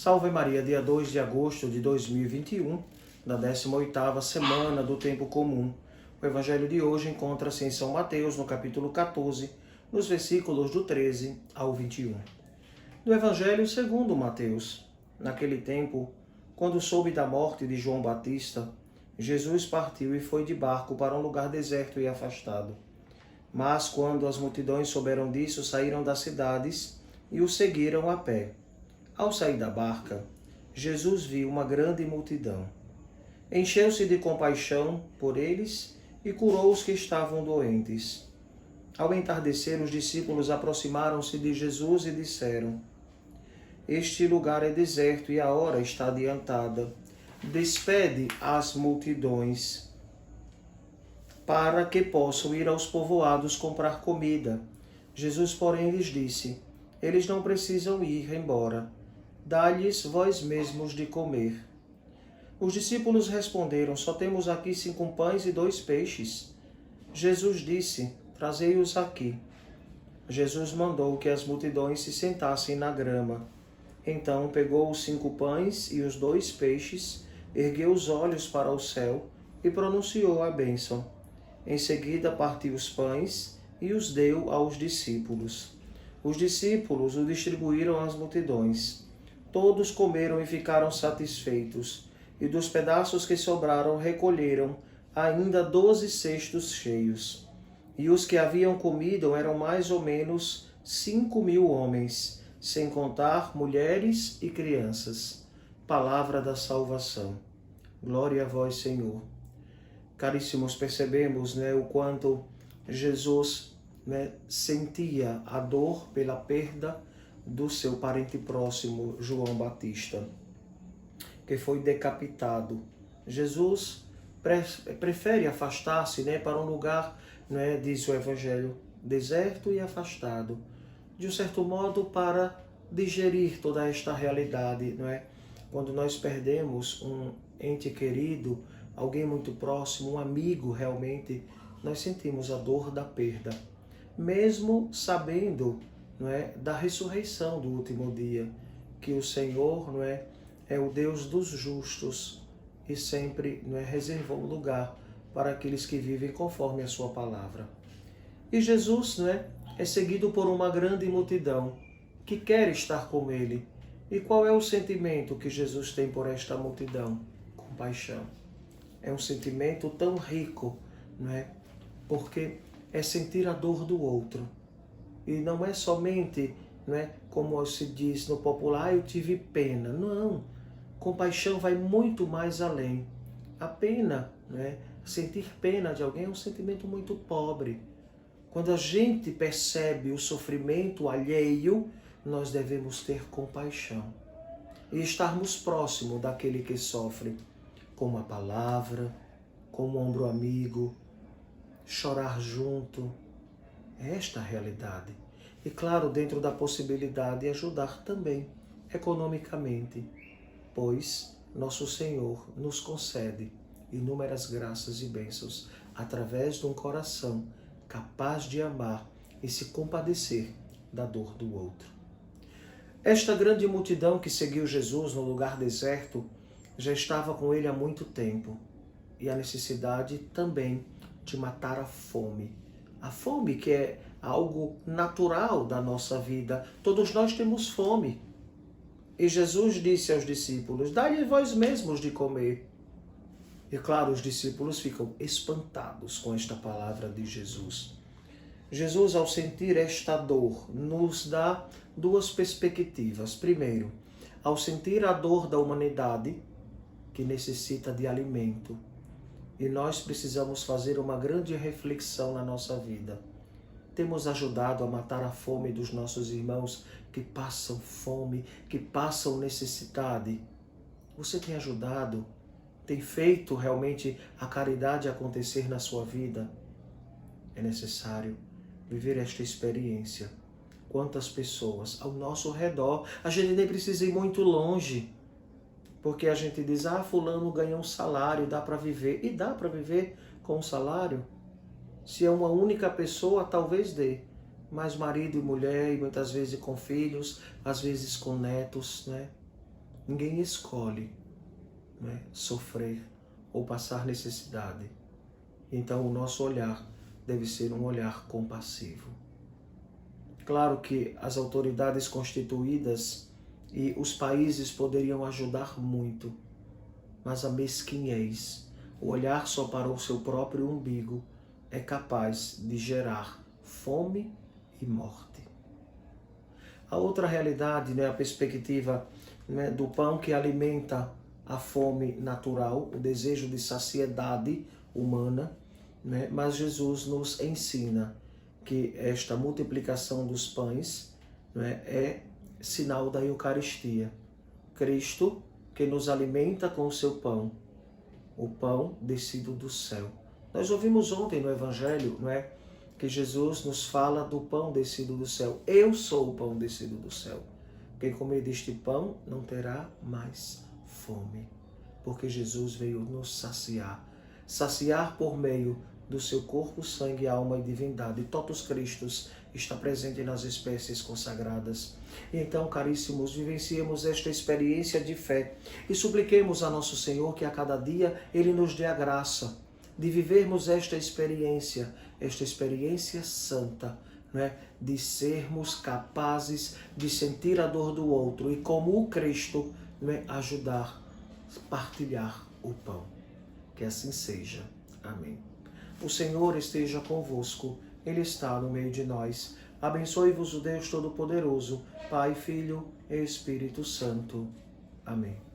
Salve Maria, dia 2 de agosto de 2021, da 18ª semana do Tempo Comum. O Evangelho de hoje encontra-se em São Mateus, no capítulo 14, nos versículos do 13 ao 21. Do Evangelho segundo Mateus. Naquele tempo, quando soube da morte de João Batista, Jesus partiu e foi de barco para um lugar deserto e afastado. Mas quando as multidões souberam disso, saíram das cidades e o seguiram a pé. Ao sair da barca, Jesus viu uma grande multidão. Encheu-se de compaixão por eles e curou os que estavam doentes. Ao entardecer, os discípulos aproximaram-se de Jesus e disseram: Este lugar é deserto e a hora está adiantada. Despede as multidões para que possam ir aos povoados comprar comida. Jesus, porém, lhes disse: Eles não precisam ir embora. Dá-lhes vós mesmos de comer. Os discípulos responderam: Só temos aqui 5 pães e 2 peixes. Jesus disse: Trazei-os aqui. Jesus mandou que as multidões se sentassem na grama. Então pegou os 5 pães e os 2 peixes, ergueu os olhos para o céu e pronunciou a bênção. Em seguida partiu os pães e os deu aos discípulos. Os discípulos o distribuíram às multidões. Todos comeram e ficaram satisfeitos, e dos pedaços que sobraram recolheram ainda 12 cestos cheios. E os que haviam comido eram mais ou menos 5.000 homens, sem contar mulheres e crianças. Palavra da salvação. Glória a vós, Senhor. Caríssimos, percebemos o quanto Jesus sentia a dor pela perda do seu parente próximo, João Batista, que foi decapitado. Jesus prefere afastar-se para um lugar, diz o Evangelho, deserto e afastado, de um certo modo para digerir toda esta realidade. Quando nós perdemos um ente querido, alguém muito próximo, um amigo realmente, nós sentimos a dor da perda, mesmo sabendo da ressurreição do último dia, que o Senhor é o Deus dos justos e sempre reservou um lugar para aqueles que vivem conforme a sua palavra. E Jesus é seguido por uma grande multidão que quer estar com ele. E qual é o sentimento que Jesus tem por esta multidão? Compaixão. É um sentimento tão rico, porque é sentir a dor do outro. E não é somente, como se diz no popular, eu tive pena. Não, compaixão vai muito mais além. A pena, sentir pena de alguém é um sentimento muito pobre. Quando a gente percebe o sofrimento alheio, nós devemos ter compaixão. E estarmos próximo daquele que sofre, com uma palavra, com um ombro amigo, chorar junto. É esta a realidade. E claro, dentro da possibilidade, ajudar também economicamente, pois nosso Senhor nos concede inúmeras graças e bênçãos através de um coração capaz de amar e se compadecer da dor do outro. Esta grande multidão que seguiu Jesus no lugar deserto já estava com ele há muito tempo, e a necessidade também de matar a fome. A fome que é algo natural da nossa vida. Todos nós temos fome. E Jesus disse aos discípulos: Dai-lhe vós mesmos de comer. E claro, os discípulos ficam espantados com esta palavra de Jesus. Jesus, ao sentir esta dor, nos dá 2 perspectivas. Primeiro, ao sentir a dor da humanidade, que necessita de alimento, e nós precisamos fazer uma grande reflexão na nossa vida. Temos ajudado a matar a fome dos nossos irmãos que passam fome, que passam necessidade? Você tem ajudado? Tem feito realmente a caridade acontecer na sua vida? É necessário viver esta experiência. Quantas pessoas ao nosso redor, a gente nem precisa ir muito longe, porque a gente diz: fulano ganha um salário, dá para viver. E dá para viver com um salário? Se é uma única pessoa, talvez dê. Mas marido e mulher, e muitas vezes com filhos, às vezes com netos, Ninguém escolhe, né, sofrer ou passar necessidade. Então o nosso olhar deve ser um olhar compassivo. Claro que as autoridades constituídas e os países poderiam ajudar muito, mas a mesquinhez, o olhar só para o seu próprio umbigo, é capaz de gerar fome e morte. A outra realidade, né, a perspectiva, né, do pão que alimenta a fome natural, o desejo de saciedade humana, né, mas Jesus nos ensina que esta multiplicação dos pães, né, é sinal da Eucaristia. Cristo que nos alimenta com o seu pão, o pão descido do céu. Nós ouvimos ontem no Evangelho, não é, que Jesus nos fala do pão descido do céu. Eu sou o pão descido do céu. Quem comer deste pão não terá mais fome, porque Jesus veio nos saciar. Saciar por meio do seu corpo, sangue, alma e divindade. Totus Christus está presente nas espécies consagradas. E então, caríssimos, vivenciemos esta experiência de fé e supliquemos a nosso Senhor que a cada dia Ele nos dê a graça de vivermos esta experiência santa, né? De sermos capazes de sentir a dor do outro e, como o Cristo, né, ajudar, partilhar o pão. Que assim seja. Amém. O Senhor esteja convosco, Ele está no meio de nós. Abençoe-vos o Deus Todo-Poderoso, Pai, Filho e Espírito Santo. Amém.